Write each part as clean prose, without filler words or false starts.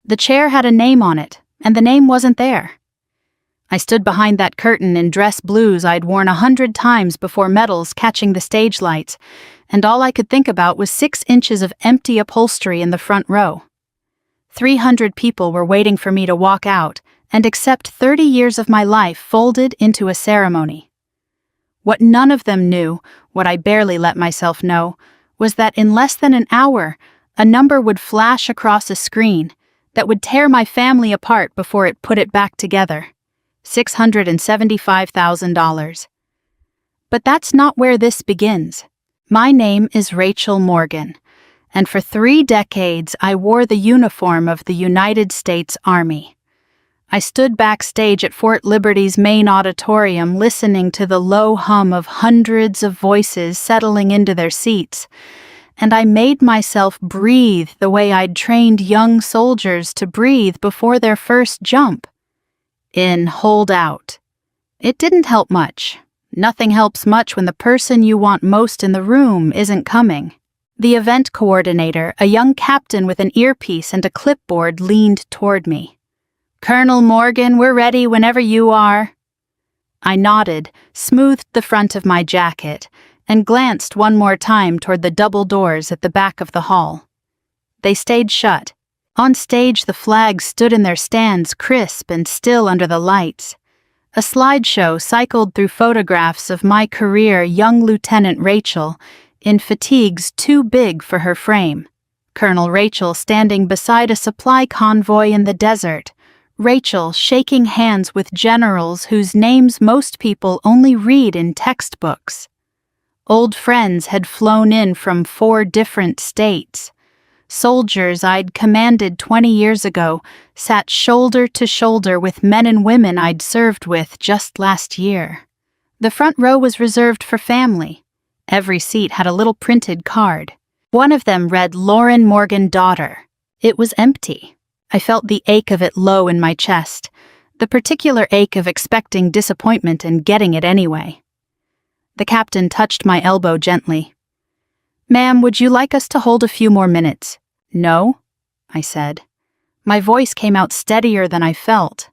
The chair had a name on it, and the name wasn't there. I stood behind that curtain in dress blues I'd worn 100 times before medals catching the stage lights, and all I could think about was 6 inches of empty upholstery in the front row. 300 people were waiting for me to walk out and accept 30 years of my life folded into a ceremony. What none of them knew, what I barely let myself know, was that in less than an hour, a number would flash across a screen that would tear my family apart before it put it back together. $675,000. But that's not where this begins. My name is Rachel Morgan, and for 3 decades I wore the uniform of the United States Army. I stood backstage at Fort Liberty's main auditorium listening to the low hum of hundreds of voices settling into their seats, and I made myself breathe the way I'd trained young soldiers to breathe before their first jump. In, hold out. It didn't help much. Nothing helps much when the person you want most in the room isn't coming. The event coordinator, a young captain with an earpiece and a clipboard, leaned toward me. "Colonel Morgan, we're ready whenever you are." I nodded, smoothed the front of my jacket, and glanced one more time toward the double doors at the back of the hall. They stayed shut. On stage, the flags stood in their stands, crisp and still under the lights. A slideshow cycled through photographs of my career young Lieutenant Rachel, in fatigues too big for her frame. Colonel Rachel standing beside a supply convoy in the desert. Rachel shaking hands with generals whose names most people only read in textbooks. Old friends had flown in from 4 different states. Soldiers I'd commanded 20 years ago sat shoulder to shoulder with men and women I'd served with just last year. The front row was reserved for family. Every seat had a little printed card. One of them read Lauren Morgan, daughter. It was empty. I felt the ache of it low in my chest, the particular ache of expecting disappointment and getting it anyway. The captain touched my elbow gently. "Ma'am, would you like us to hold a few more minutes?" "No," I said. My voice came out steadier than I felt.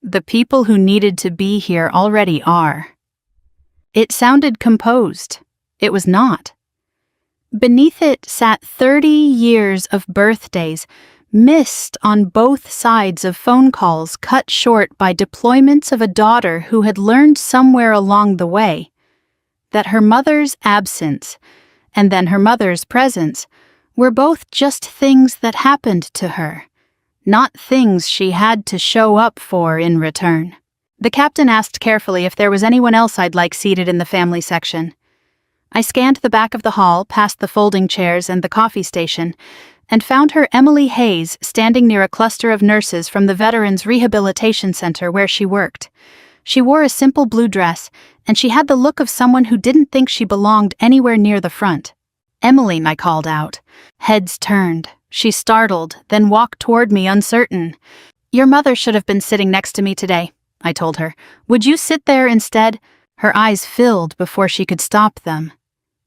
"The people who needed to be here already are." It sounded composed. It was not. Beneath it sat 30 years of birthdays, missed on both sides of phone calls cut short by deployments of a daughter who had learned somewhere along the way that her mother's absence and then her mother's presence were both just things that happened to her, not things she had to show up for in return. The captain asked carefully if there was anyone else I'd like seated in the family section. I scanned the back of the hall, past the folding chairs and the coffee station, and found her Emily Hayes standing near a cluster of nurses from the Veterans Rehabilitation Center where she worked. She wore a simple blue dress, and she had the look of someone who didn't think she belonged anywhere near the front. "Emily," I called out. Heads turned. She startled, then walked toward me uncertain. "Your mother should have been sitting next to me today," I told her. "Would you sit there instead?" Her eyes filled before she could stop them.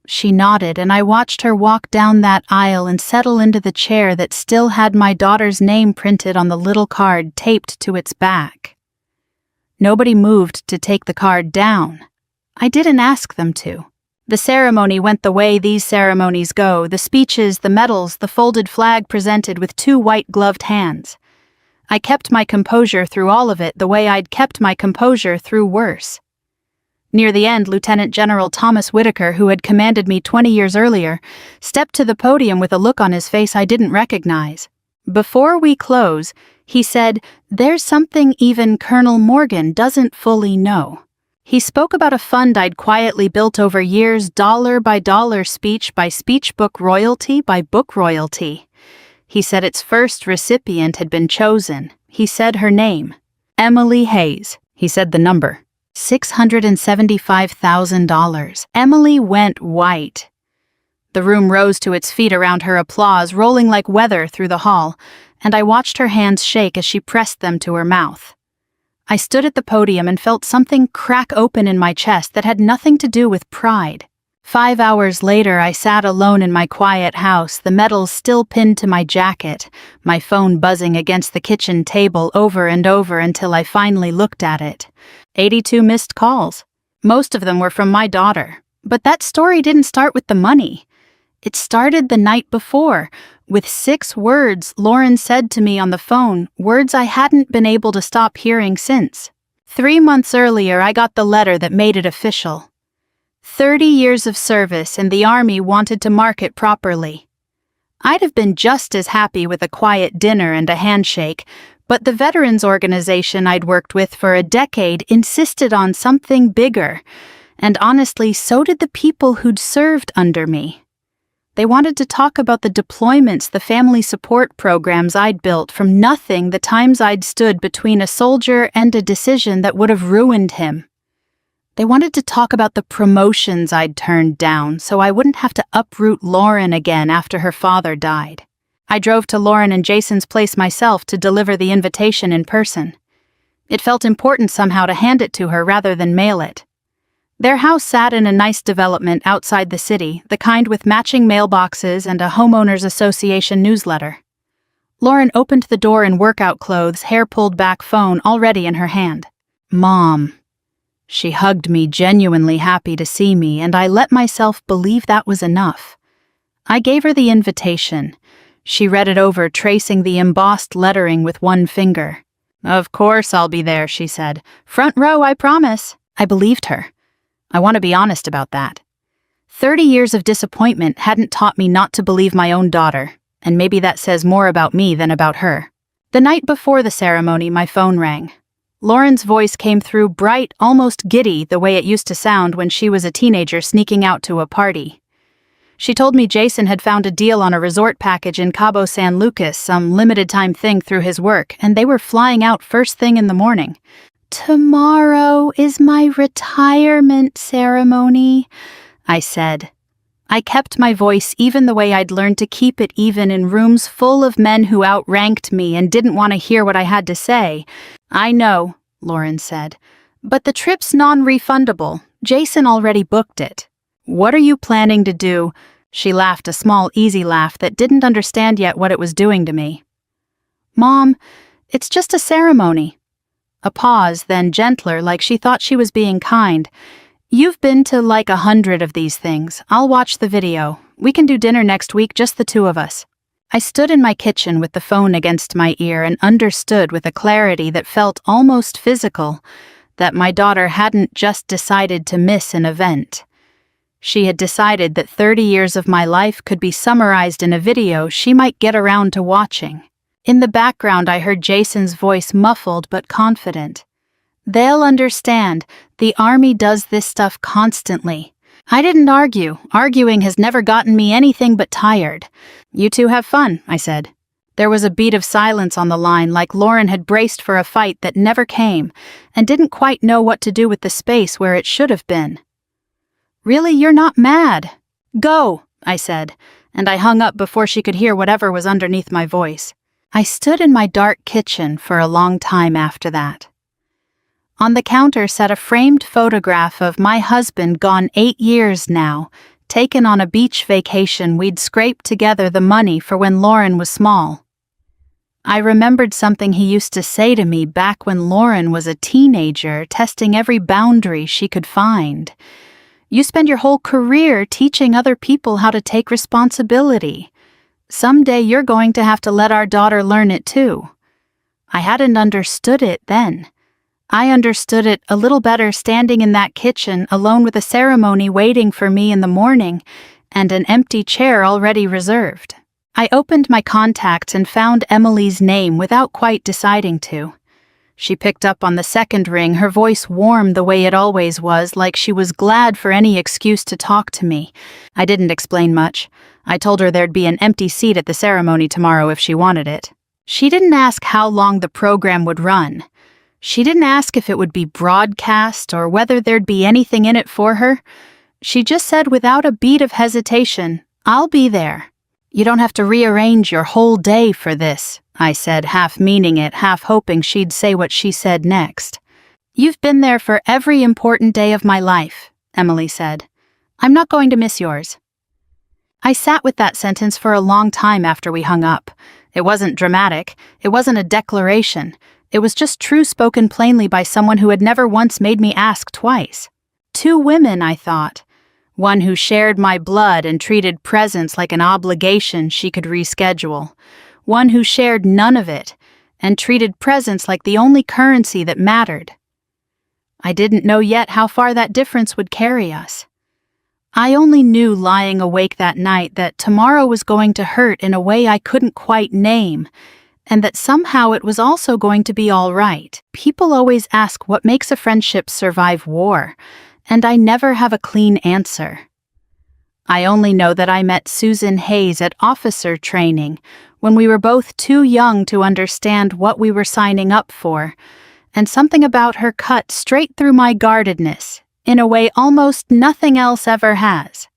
She nodded, and I watched her walk down that aisle and settle into the chair that still had my daughter's name printed on the little card taped to its back. Nobody moved to take the card down. I didn't ask them to. The ceremony went the way these ceremonies go, the speeches, the medals, the folded flag presented with 2 white-gloved hands. I kept my composure through all of it the way I'd kept my composure through worse. Near the end, Lieutenant General Thomas Whitaker, who had commanded me 20 years earlier, stepped to the podium with a look on his face I didn't recognize. Before we close, he said, "There's something even Colonel Morgan doesn't fully know." He spoke about a fund I'd quietly built over years, dollar by dollar, speech by speech, book royalty by book royalty. He said its first recipient had been chosen. He said her name. Emily Hayes. He said the number. $675,000. Emily went white. The room rose to its feet around her applause, rolling like weather through the hall, and I watched her hands shake as she pressed them to her mouth. I stood at the podium and felt something crack open in my chest that had nothing to do with pride. 5 hours later, I sat alone in my quiet house, the medals still pinned to my jacket, my phone buzzing against the kitchen table over and over until I finally looked at it. 82 missed calls. Most of them were from my daughter. But that story didn't start with the money. It started the night before, with 6 words Lauren said to me on the phone, words I hadn't been able to stop hearing since. 3 months earlier, I got the letter that made it official. 30 years of service, and the Army wanted to mark it properly. I'd have been just as happy with a quiet dinner and a handshake, but the veterans organization I'd worked with for a decade insisted on something bigger, and honestly, so did the people who'd served under me. They wanted to talk about the deployments, the family support programs I'd built from nothing, the times I'd stood between a soldier and a decision that would have ruined him. They wanted to talk about the promotions I'd turned down so I wouldn't have to uproot Lauren again after her father died. I drove to Lauren and Jason's place myself to deliver the invitation in person. It felt important somehow to hand it to her rather than mail it. Their house sat in a nice development outside the city, the kind with matching mailboxes and a homeowners association newsletter. Lauren opened the door in workout clothes, hair pulled back, phone already in her hand. "Mom." She hugged me, genuinely happy to see me, and I let myself believe that was enough. I gave her the invitation. She read it over, tracing the embossed lettering with one finger. "Of course I'll be there," she said. "Front row, I promise." I believed her. I want to be honest about that. 30 years of disappointment hadn't taught me not to believe my own daughter, and maybe that says more about me than about her. The night before the ceremony, my phone rang. Lauren's voice came through bright, almost giddy, the way it used to sound when she was a teenager sneaking out to a party. She told me Jason had found a deal on a resort package in Cabo San Lucas, some limited-time thing through his work, and they were flying out first thing in the morning. "Tomorrow is my retirement ceremony," I said. I kept my voice even the way I'd learned to keep it even in rooms full of men who outranked me and didn't want to hear what I had to say. "I know," Lauren said, "but the trip's non-refundable. Jason already booked it." "What are you planning to do?" She laughed, a small, easy laugh that didn't understand yet what it was doing to me. "Mom, it's just a ceremony." A pause, then gentler, like she thought she was being kind. "You've been to like 100 of these things. I'll watch the video. We can do dinner next week, just the 2 of us." I stood in my kitchen with the phone against my ear and understood with a clarity that felt almost physical that my daughter hadn't just decided to miss an event. She had decided that 30 years of my life could be summarized in a video she might get around to watching. In the background, I heard Jason's voice, muffled but confident. "They'll understand. The Army does this stuff constantly." I didn't argue. Arguing has never gotten me anything but tired. "You two have fun," I said. There was a beat of silence on the line, like Lauren had braced for a fight that never came, and didn't quite know what to do with the space where it should have been. "Really, you're not mad?" "Go," I said, and I hung up before she could hear whatever was underneath my voice. I stood in my dark kitchen for a long time after that. On the counter sat a framed photograph of my husband, gone 8 years now, taken on a beach vacation we'd scraped together the money for when Lauren was small. I remembered something he used to say to me back when Lauren was a teenager, testing every boundary she could find. "You spend your whole career teaching other people how to take responsibility. Someday you're going to have to let our daughter learn it too." I hadn't understood it then. I understood it a little better standing in that kitchen alone with a ceremony waiting for me in the morning and an empty chair already reserved. I opened my contacts and found Emily's name without quite deciding to. She picked up on the second ring, her voice warm the way it always was, like she was glad for any excuse to talk to me. I didn't explain much. I told her there'd be an empty seat at the ceremony tomorrow if she wanted it. She didn't ask how long the program would run. She didn't ask if it would be broadcast or whether there'd be anything in it for her. She just said without a beat of hesitation, "I'll be there." "You don't have to rearrange your whole day for this," I said, half meaning it, half hoping she'd say what she said next. "You've been there for every important day of my life," Emily said. I'm not going to miss yours. I sat with that sentence for a long time after we hung up. It wasn't dramatic. It wasn't a declaration. It was just true spoken plainly by someone who had never once made me ask twice. Two women, I thought. One who shared my blood and treated presence like an obligation she could reschedule. One who shared none of it and treated presence like the only currency that mattered. I didn't know yet how far that difference would carry us. I only knew lying awake that night that tomorrow was going to hurt in a way I couldn't quite name, and that somehow it was also going to be all right. People always ask what makes a friendship survive war, and I never have a clean answer. I only know that I met Susan Hayes at officer training when we were both too young to understand what we were signing up for, and something about her cut straight through my guardedness in a way almost nothing else ever has.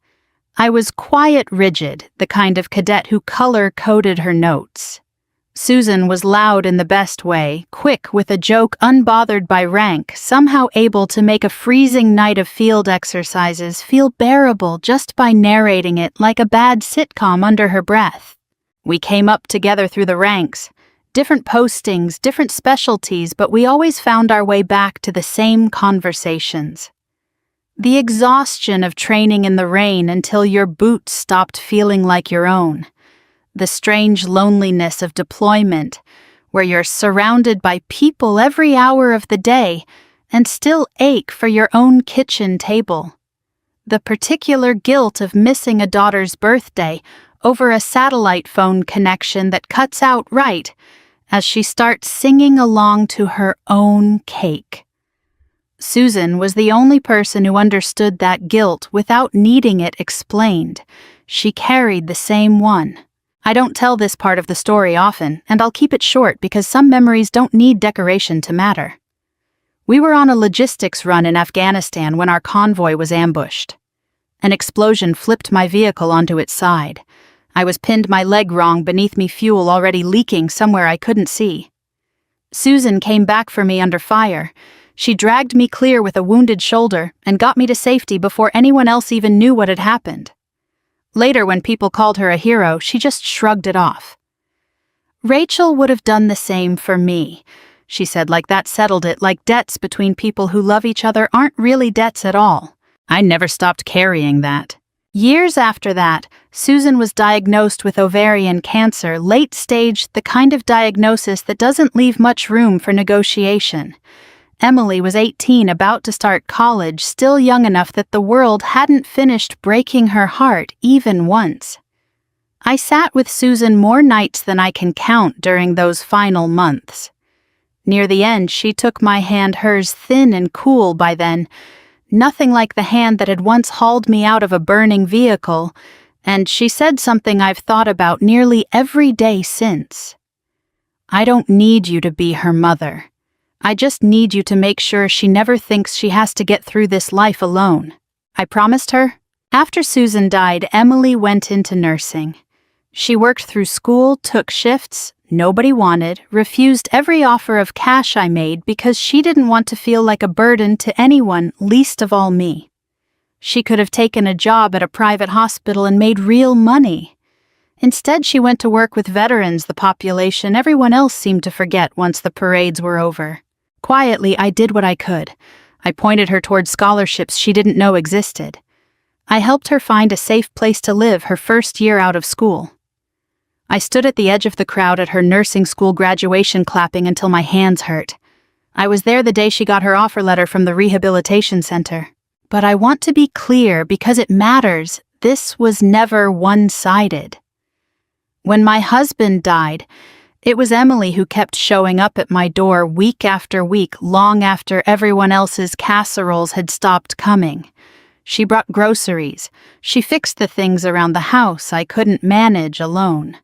I was quiet rigid, the kind of cadet who color-coded her notes. Susan was loud in the best way, quick with a joke unbothered by rank, somehow able to make a freezing night of field exercises feel bearable just by narrating it like a bad sitcom under her breath. We came up together through the ranks, different postings, different specialties, but we always found our way back to the same conversations. The exhaustion of training in the rain until your boots stopped feeling like your own. The strange loneliness of deployment, where you're surrounded by people every hour of the day and still ache for your own kitchen table. The particular guilt of missing a daughter's birthday over a satellite phone connection that cuts out right as she starts singing along to her own cake. Susan was the only person who understood that guilt without needing it explained. She carried the same one. I don't tell this part of the story often, and I'll keep it short because some memories don't need decoration to matter. We were on a logistics run in Afghanistan when our convoy was ambushed. An explosion flipped my vehicle onto its side. I was pinned my leg wrong, beneath me fuel already leaking somewhere I couldn't see. Susan came back for me under fire. She dragged me clear with a wounded shoulder and got me to safety before anyone else even knew what had happened. Later, when people called her a hero, she just shrugged it off. Rachel would have done the same for me, she said, like that settled it, like debts between people who love each other aren't really debts at all. I never stopped carrying that. Years after that, Susan was diagnosed with ovarian cancer, late stage, the kind of diagnosis that doesn't leave much room for negotiation. Emily was 18, about to start college, still young enough that the world hadn't finished breaking her heart even once. I sat with Susan more nights than I can count during those final months. Near the end, she took my hand, hers thin and cool by then, nothing like the hand that had once hauled me out of a burning vehicle, and she said something I've thought about nearly every day since. I don't need you to be her mother. I just need you to make sure she never thinks she has to get through this life alone. I promised her. After Susan died, Emily went into nursing. She worked through school, took shifts nobody wanted, refused every offer of cash I made because she didn't want to feel like a burden to anyone, least of all me. She could have taken a job at a private hospital and made real money. Instead, she went to work with veterans, the population everyone else seemed to forget once the parades were over. Quietly, I did what I could. I pointed her toward scholarships she didn't know existed. I helped her find a safe place to live her first year out of school. I stood at the edge of the crowd at her nursing school graduation clapping until my hands hurt. I was there the day she got her offer letter from the rehabilitation center. But I want to be clear because it matters. This was never one-sided. When my husband died, it was Emily who kept showing up at my door week after week, long after everyone else's casseroles had stopped coming. She brought groceries. She fixed the things around the house I couldn't manage alone.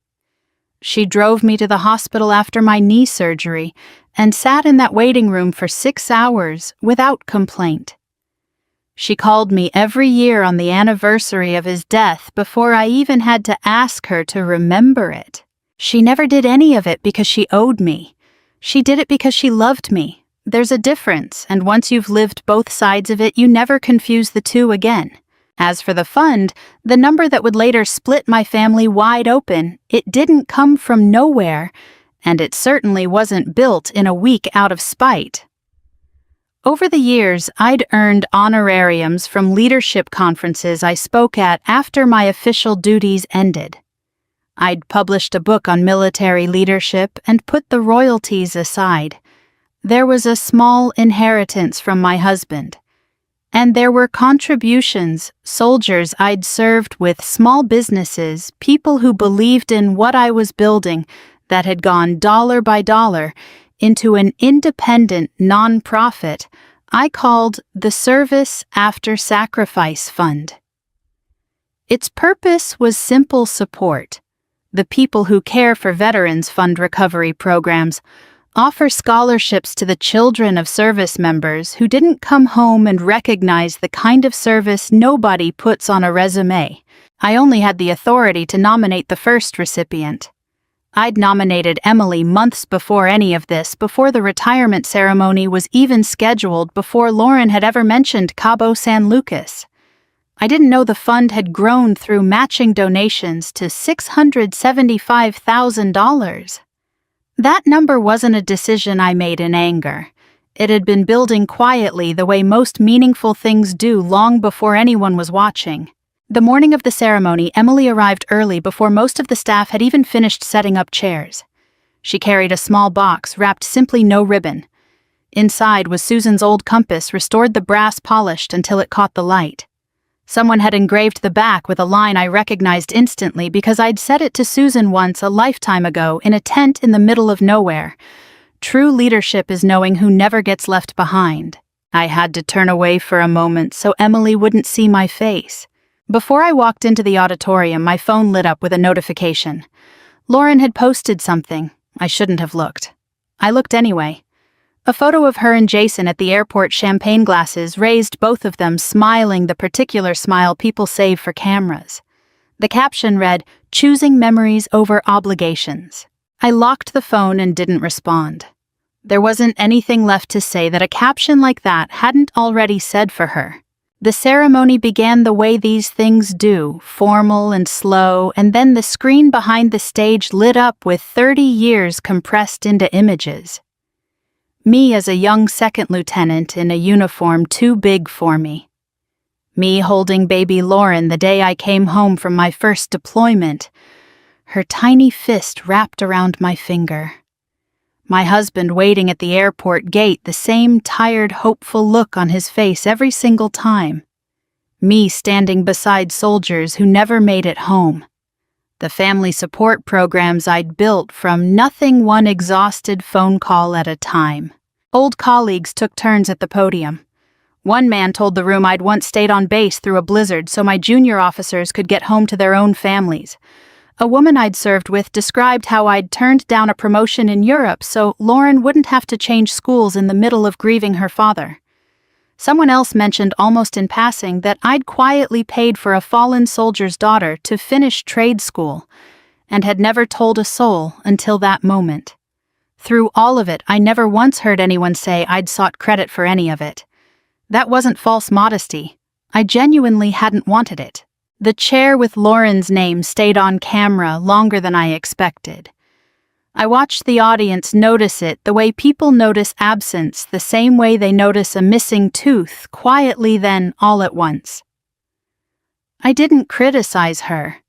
She drove me to the hospital after my knee surgery and sat in that waiting room for 6 hours without complaint. She called me every year on the anniversary of his death before I even had to ask her to remember it. She never did any of it because she owed me. She did it because she loved me. There's a difference, and once you've lived both sides of it, you never confuse the two again. As for the fund, the number that would later split my family wide open, it didn't come from nowhere, and it certainly wasn't built in a week out of spite. Over the years, I'd earned honorariums from leadership conferences I spoke at after my official duties ended. I'd published a book on military leadership and put the royalties aside. There was a small inheritance from my husband. And there were contributions, soldiers I'd served with, small businesses, people who believed in what I was building that had gone dollar by dollar into an independent non-profit I called the Service After Sacrifice Fund. Its purpose was simple support. The people who care for veterans fund recovery programs, offer scholarships to the children of service members who didn't come home and recognize the kind of service nobody puts on a resume. I only had the authority to nominate the first recipient. I'd nominated Emily months before any of this, before the retirement ceremony was even scheduled, before Lauren had ever mentioned Cabo San Lucas. I didn't know the fund had grown through matching donations to $675,000. That number wasn't a decision I made in anger. It had been building quietly the way most meaningful things do long before anyone was watching. The morning of the ceremony, Emily arrived early before most of the staff had even finished setting up chairs. She carried a small box wrapped simply no ribbon. Inside was Susan's old compass, restored the brass polished until it caught the light. Someone had engraved the back with a line I recognized instantly because I'd said it to Susan once a lifetime ago in a tent in the middle of nowhere. True leadership is knowing who never gets left behind. I had to turn away for a moment so Emily wouldn't see my face. Before I walked into the auditorium, my phone lit up with a notification. Lauren had posted something. I shouldn't have looked. I looked anyway. A photo of her and Jason at the airport, champagne glasses raised, both of them smiling the particular smile people save for cameras. The caption read, "Choosing memories over obligations." I locked the phone and didn't respond. There wasn't anything left to say that a caption like that hadn't already said for her. The ceremony began the way these things do, formal and slow, and then the screen behind the stage lit up with 30 years compressed into images. Me as a young second lieutenant in a uniform too big for me. Me holding baby Lauren the day I came home from my first deployment, her tiny fist wrapped around my finger. My husband waiting at the airport gate, the same tired, hopeful look on his face every single time. Me standing beside soldiers who never made it home. The family support programs I'd built from nothing, one exhausted phone call at a time. Old colleagues took turns at the podium. One man told the room I'd once stayed on base through a blizzard so my junior officers could get home to their own families. A woman I'd served with described how I'd turned down a promotion in Europe so Lauren wouldn't have to change schools in the middle of grieving her father. Someone else mentioned almost in passing that I'd quietly paid for a fallen soldier's daughter to finish trade school, and had never told a soul until that moment. Through all of it, I never once heard anyone say I'd sought credit for any of it. That wasn't false modesty. I genuinely hadn't wanted it. The chair with Lauren's name stayed on camera longer than I expected. I watched the audience notice it the way people notice absence, the same way they notice a missing tooth, quietly then all at once. I didn't criticize her.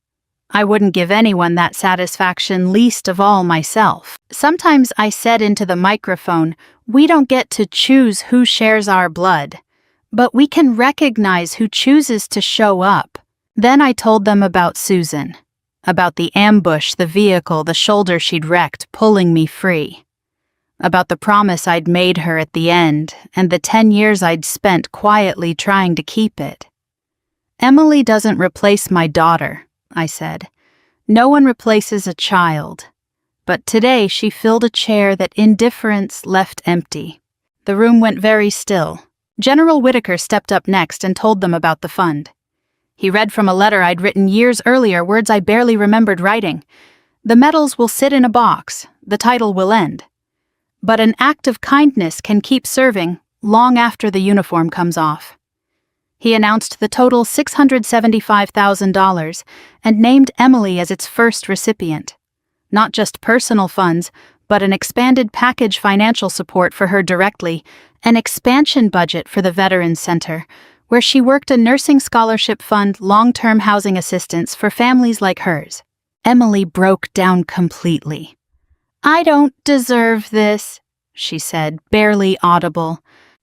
I wouldn't give anyone that satisfaction, least of all myself. Sometimes I said into the microphone, "We don't get to choose who shares our blood, but we can recognize who chooses to show up." Then I told them about Susan, about the ambush, the vehicle, the shoulder she'd wrecked, pulling me free, about the promise I'd made her at the end, and the 10 years I'd spent quietly trying to keep it. "Emily doesn't replace my daughter," I said. "No one replaces a child." But today she filled a chair that indifference left empty. The room went very still. General Whitaker stepped up next and told them about the fund. He read from a letter I'd written years earlier, words I barely remembered writing. "The medals will sit in a box. The title will end. But an act of kindness can keep serving long after the uniform comes off." He announced the total $675,000 and named Emily as its first recipient. Not just personal funds, but an expanded package financial support for her directly, an expansion budget for the Veterans Center, where she worked a nursing scholarship fund long-term housing assistance for families like hers. Emily broke down completely. "I don't deserve this," she said, barely audible.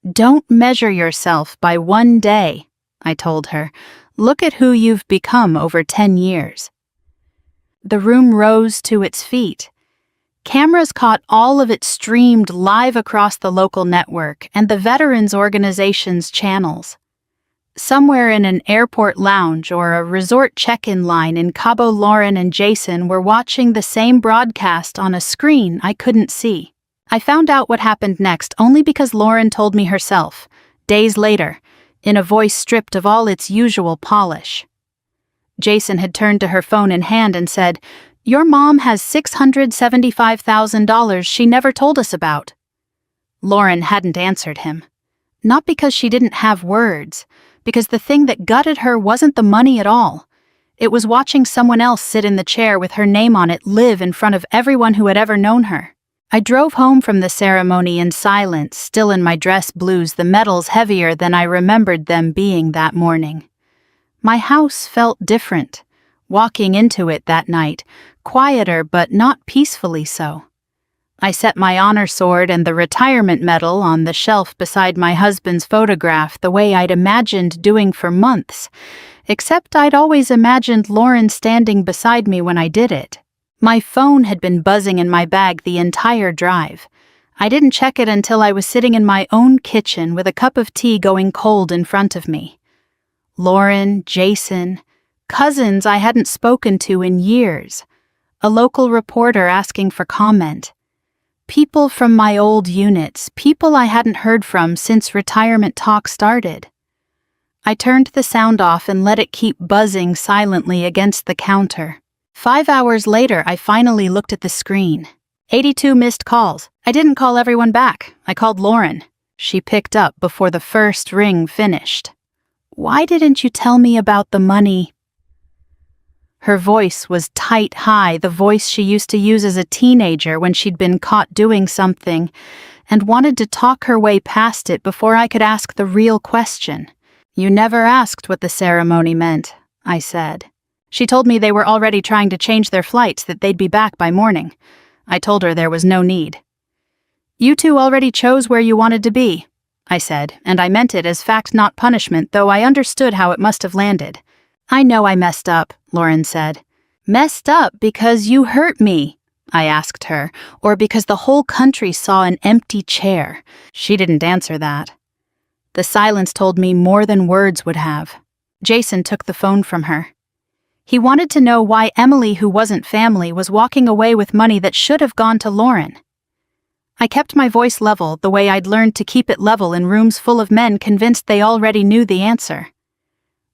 "Don't measure yourself by one day," I told her. "Look at who you've become over 10 years. The room rose to its feet. Cameras caught all of it streamed live across the local network and the Veterans Organization's channels. Somewhere in an airport lounge or a resort check-in line in Cabo, Lauren and Jason were watching the same broadcast on a screen I couldn't see. I found out what happened next only because Lauren told me herself, days later, in a voice stripped of all its usual polish. Jason had turned to her phone in hand and said, "Your mom has $675,000 she never told us about." Lauren hadn't answered him. Not because she didn't have words, because the thing that gutted her wasn't the money at all. It was watching someone else sit in the chair with her name on it live in front of everyone who had ever known her. I drove home from the ceremony in silence, still in my dress blues, the medals heavier than I remembered them being that morning. My house felt different, walking into it that night, quieter but not peacefully so. I set my honor sword and the retirement medal on the shelf beside my husband's photograph the way I'd imagined doing for months, except I'd always imagined Lauren standing beside me when I did it. My phone had been buzzing in my bag the entire drive. I didn't check it until I was sitting in my own kitchen with a cup of tea going cold in front of me. Lauren, Jason, cousins I hadn't spoken to in years, a local reporter asking for comment. People from my old units, people I hadn't heard from since retirement talk started. I turned the sound off and let it keep buzzing silently against the counter. 5 hours later, I finally looked at the screen. 82 missed calls. I didn't call everyone back. I called Lauren. She picked up before the first ring finished. "Why didn't you tell me about the money?" Her voice was tight high, the voice she used to use as a teenager when she'd been caught doing something and wanted to talk her way past it before I could ask the real question. "You never asked what the ceremony meant," I said. She told me they were already trying to change their flights, that they'd be back by morning. I told her there was no need. "You two already chose where you wanted to be," I said, and I meant it as fact not punishment, though I understood how it must have landed. "I know I messed up," Lauren said. "Messed up because you hurt me," I asked her, or because the whole country saw an empty chair. She didn't answer that. The silence told me more than words would have. Jason took the phone from her. He wanted to know why Emily, who wasn't family, was walking away with money that should have gone to Lauren. I kept my voice level, the way I'd learned to keep it level in rooms full of men convinced they already knew the answer.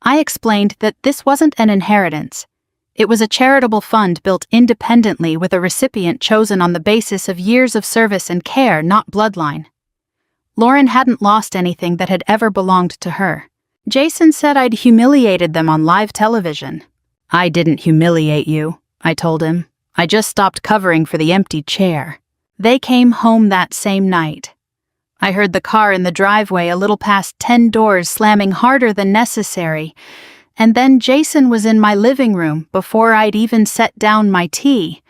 I explained that this wasn't an inheritance. It was a charitable fund built independently with a recipient chosen on the basis of years of service and care, not bloodline. Lauren hadn't lost anything that had ever belonged to her. Jason said I'd humiliated them on live television. "I didn't humiliate you," I told him. "I just stopped covering for the empty chair." They came home that same night. I heard the car in the driveway a little past 10 doors slamming harder than necessary, and then Jason was in my living room before I'd even set down my tea,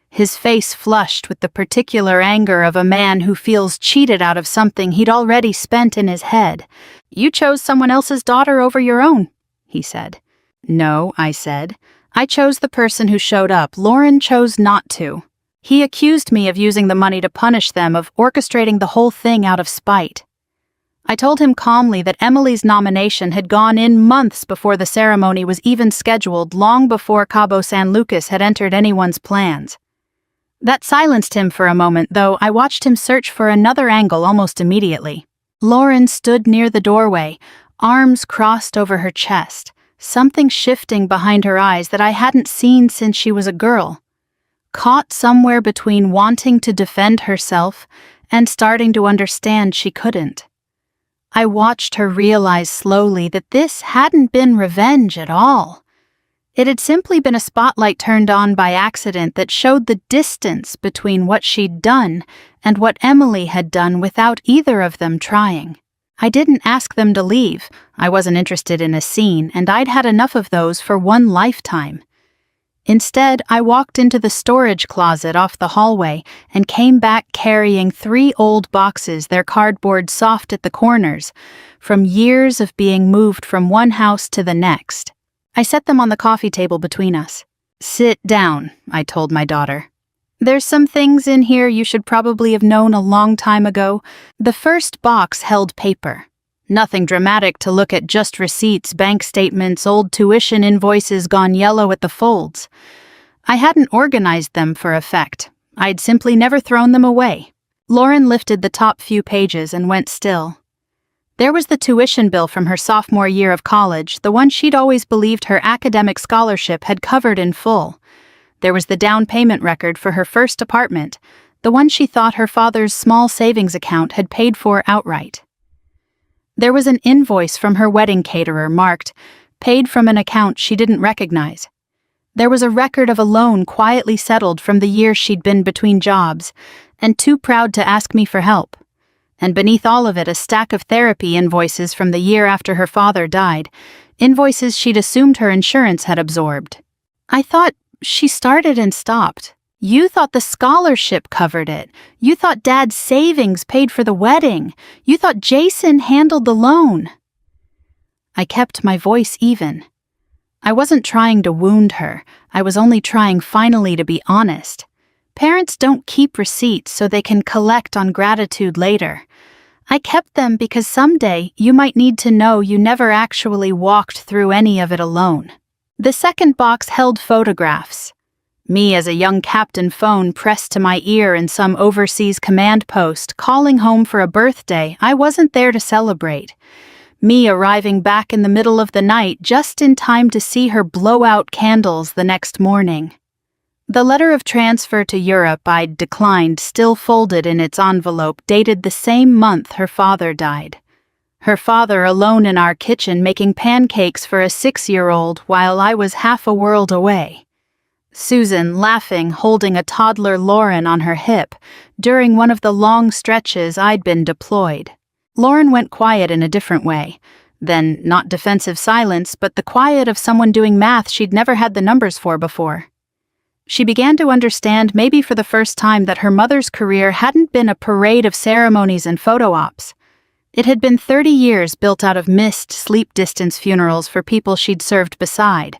his face flushed with the particular anger of a man who feels cheated out of something he'd already spent in his head. "You chose someone else's daughter over your own," he said. "No," I said. "I chose the person who showed up. Lauren chose not to." He accused me of using the money to punish them, of orchestrating the whole thing out of spite. I told him calmly that Emily's nomination had gone in months before the ceremony was even scheduled, long before Cabo San Lucas had entered anyone's plans. That silenced him for a moment, though I watched him search for another angle almost immediately. Lauren stood near the doorway, arms crossed over her chest, something shifting behind her eyes that I hadn't seen since she was a girl. Caught somewhere between wanting to defend herself and starting to understand she couldn't. I watched her realize slowly that this hadn't been revenge at all. It had simply been a spotlight turned on by accident that showed the distance between what she'd done and what Emily had done without either of them trying. I didn't ask them to leave. I wasn't interested in a scene, and I'd had enough of those for one lifetime. Instead, I walked into the storage closet off the hallway and came back carrying 3 old boxes, their cardboard soft at the corners, from years of being moved from one house to the next. I set them on the coffee table between us. "Sit down," I told my daughter. "There's some things in here you should probably have known a long time ago." The first box held paper. Nothing dramatic to look at, just receipts, bank statements, old tuition invoices gone yellow at the folds. I hadn't organized them for effect. I'd simply never thrown them away. Lauren lifted the top few pages and went still. There was the tuition bill from her sophomore year of college, the one she'd always believed her academic scholarship had covered in full. There was the down payment record for her first apartment, the one she thought her father's small savings account had paid for outright. There was an invoice from her wedding caterer marked, "Paid from an account she didn't recognize." There was a record of a loan quietly settled from the year she'd been between jobs, and too proud to ask me for help. And beneath all of it, a stack of therapy invoices from the year after her father died, invoices she'd assumed her insurance had absorbed. I thought she started and stopped. "You thought the scholarship covered it. You thought Dad's savings paid for the wedding. You thought Jason handled the loan." I kept my voice even. I wasn't trying to wound her. I was only trying finally to be honest. Parents don't keep receipts so they can collect on gratitude later. I kept them because someday you might need to know you never actually walked through any of it alone. The second box held photographs. Me as a young captain phone pressed to my ear in some overseas command post, calling home for a birthday I wasn't there to celebrate. Me arriving back in the middle of the night just in time to see her blow out candles the next morning. The letter of transfer to Europe I'd declined, still folded in its envelope, dated the same month her father died. Her father alone in our kitchen making pancakes for a 6-year-old while I was half a world away. Susan laughing, holding a toddler Lauren on her hip during one of the long stretches I'd been deployed. Lauren went quiet in a different way. Then not defensive silence, but the quiet of someone doing math she'd never had the numbers for before. She began to understand, maybe for the first time, that her mother's career hadn't been a parade of ceremonies and photo ops. It had been 30 years built out of missed, sleep-distance funerals for people she'd served beside,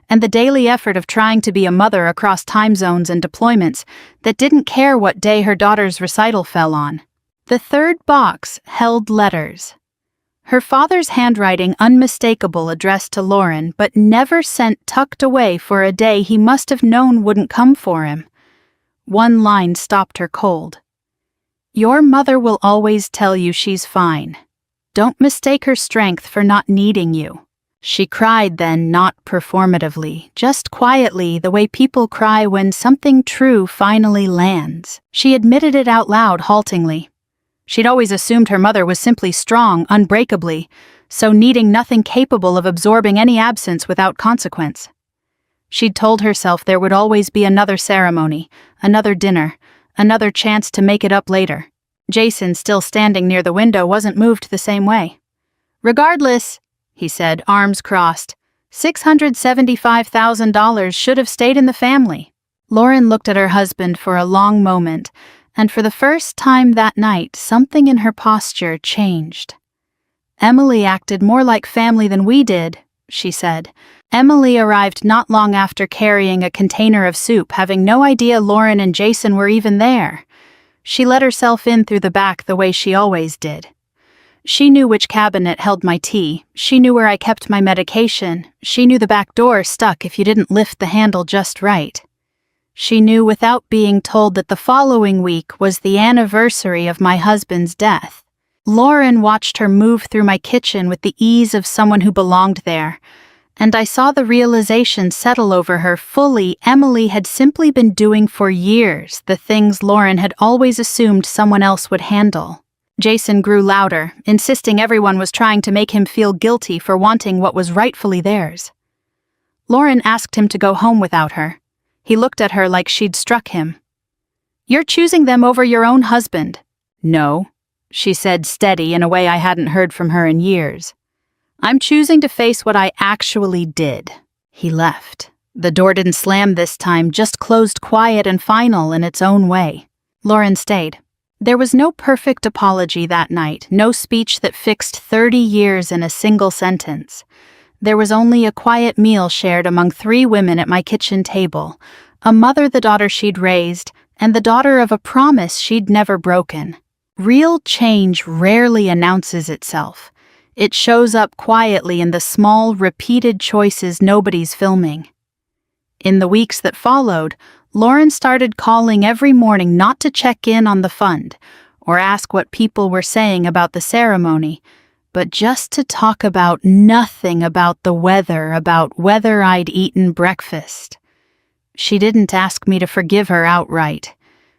and the daily effort of trying to be a mother across time zones and deployments that didn't care what day her daughter's recital fell on. The third box held letters. Her father's handwriting unmistakable, addressed to Lauren, but never sent, tucked away for a day he must have known wouldn't come for him. One line stopped her cold. "Your mother will always tell you she's fine. Don't mistake her strength for not needing you." She cried then, not performatively, just quietly, the way people cry when something true finally lands. She admitted it out loud, haltingly. She'd always assumed her mother was simply strong, unbreakably, so needing nothing capable of absorbing any absence without consequence. She'd told herself there would always be another ceremony, another dinner, another chance to make it up later. Jason, still standing near the window, wasn't moved the same way. "Regardless," he said, arms crossed, $675,000 should have stayed in the family. Lauren looked at her husband for a long moment, and for the first time that night, something in her posture changed. "Emily acted more like family than we did," she said. Emily arrived not long after carrying a container of soup, having no idea Lauren and Jason were even there. She let herself in through the back the way she always did. She knew which cabinet held my tea. She knew where I kept my medication. She knew the back door stuck if you didn't lift the handle just right. She knew without being told that the following week was the anniversary of my husband's death. Lauren watched her move through my kitchen with the ease of someone who belonged there, and I saw the realization settle over her fully. Emily had simply been doing for years the things Lauren had always assumed someone else would handle. Jason grew louder, insisting everyone was trying to make him feel guilty for wanting what was rightfully theirs. Lauren asked him to go home without her. He looked at her like she'd struck him. "You're choosing them over your own husband." "No," she said, steady in a way I hadn't heard from her in years. "I'm choosing to face what I actually did." He left. The door didn't slam this time, just closed quiet and final in its own way. Lauren stayed. There was no perfect apology that night, no speech that fixed 30 years in a single sentence. There was only a quiet meal shared among 3 women at my kitchen table, a mother, the daughter she'd raised, and the daughter of a promise she'd never broken. Real change rarely announces itself. It shows up quietly in the small, repeated choices nobody's filming. In the weeks that followed, Lauren started calling every morning not to check in on the fund or ask what people were saying about the ceremony, but just to talk about nothing about the weather, about whether I'd eaten breakfast. She didn't ask me to forgive her outright.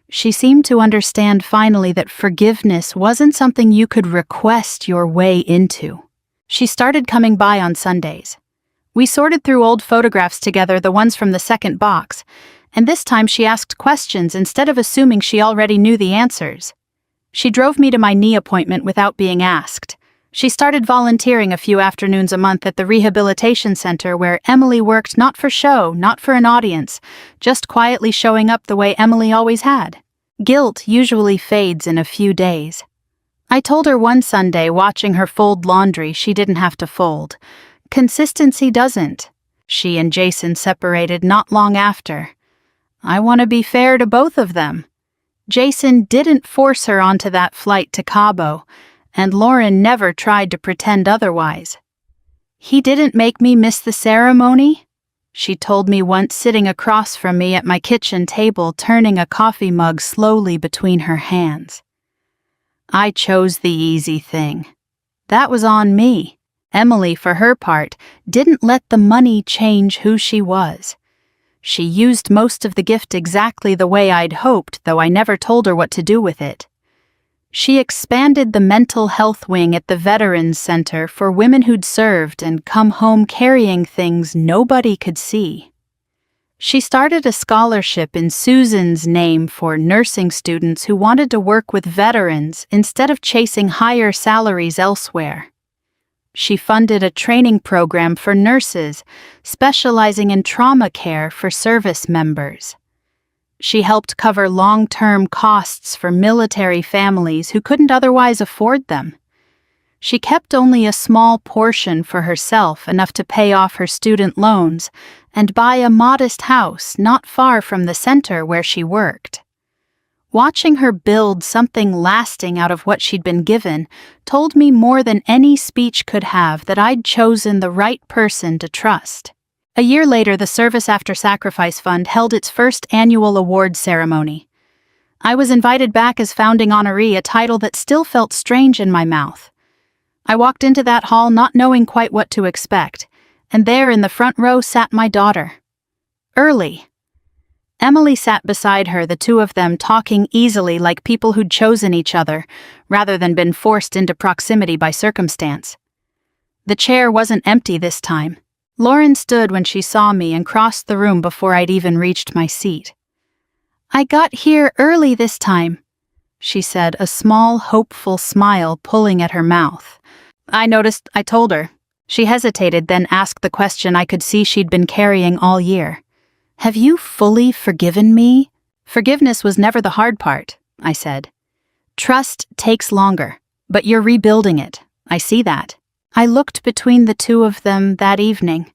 She seemed to understand finally that forgiveness wasn't something you could request your way into. She started coming by on Sundays. We sorted through old photographs together, the ones from the second box, and this time she asked questions instead of assuming she already knew the answers. She drove me to my knee appointment without being asked. She started volunteering a few afternoons a month at the rehabilitation center where Emily worked, not for show, not for an audience, just quietly showing up the way Emily always had. Guilt usually fades in a few days. I told her one Sunday, watching her fold laundry she didn't have to fold. Consistency doesn't. She and Jason separated not long after. I want to be fair to both of them. Jason didn't force her onto that flight to Cabo, and Lauren never tried to pretend otherwise. "He didn't make me miss the ceremony," she told me once, sitting across from me at my kitchen table, turning a coffee mug slowly between her hands. I chose the easy thing. That was on me. Emily, for her part, didn't let the money change who she was. She used most of the gift exactly the way I'd hoped, though I never told her what to do with it. She expanded the mental health wing at the Veterans Center for women who'd served and come home carrying things nobody could see. She started a scholarship in Susan's name for nursing students who wanted to work with veterans instead of chasing higher salaries elsewhere. She funded a training program for nurses, specializing in trauma care for service members. She helped cover long-term costs for military families who couldn't otherwise afford them. She kept only a small portion for herself, enough to pay off her student loans, and buy a modest house not far from the center where she worked. Watching her build something lasting out of what she'd been given told me more than any speech could have that I'd chosen the right person to trust. A year later, the Service After Sacrifice Fund held its first annual award ceremony. I was invited back as founding honoree, a title that still felt strange in my mouth. I walked into that hall not knowing quite what to expect, and there in the front row sat my daughter. Early. Emily sat beside her, the two of them talking easily like people who'd chosen each other, rather than been forced into proximity by circumstance. The chair wasn't empty this time. Lauren stood when she saw me and crossed the room before I'd even reached my seat. "I got here early this time," she said, a small, hopeful smile pulling at her mouth. "I noticed," I told her. She hesitated, then asked the question I could see she'd been carrying all year. "Have you fully forgiven me?" "Forgiveness was never the hard part," I said. "Trust takes longer, but you're rebuilding it. I see that." I looked between the two of them that evening.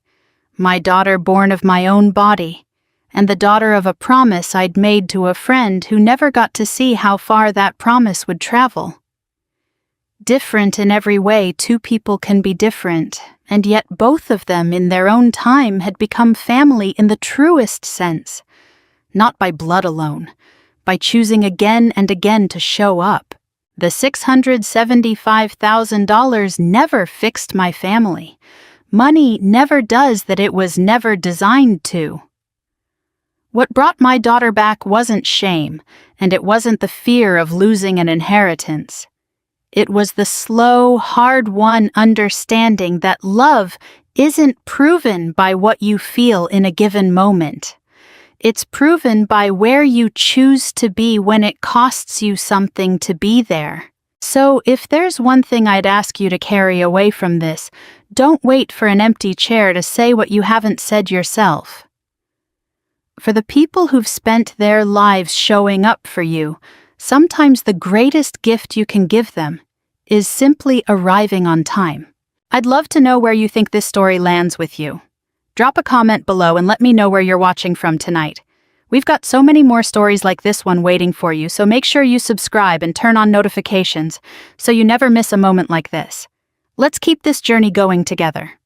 My daughter born of my own body, and the daughter of a promise I'd made to a friend who never got to see how far that promise would travel. Different in every way, two people can be different, and yet both of them in their own time had become family in the truest sense. Not by blood alone, by choosing again and again to show up. The $675,000 never fixed my family. Money never does that it was never designed to. What brought my daughter back wasn't shame, and it wasn't the fear of losing an inheritance. It was the slow, hard-won understanding that love isn't proven by what you feel in a given moment. It's proven by where you choose to be when it costs you something to be there. So, if there's one thing I'd ask you to carry away from this, don't wait for an empty chair to say what you haven't said yourself. For the people who've spent their lives showing up for you, sometimes the greatest gift you can give them is simply arriving on time. I'd love to know where you think this story lands with you. Drop a comment below and let me know where you're watching from tonight. We've got so many more stories like this one waiting for you, so make sure you subscribe and turn on notifications so you never miss a moment like this. Let's keep this journey going together.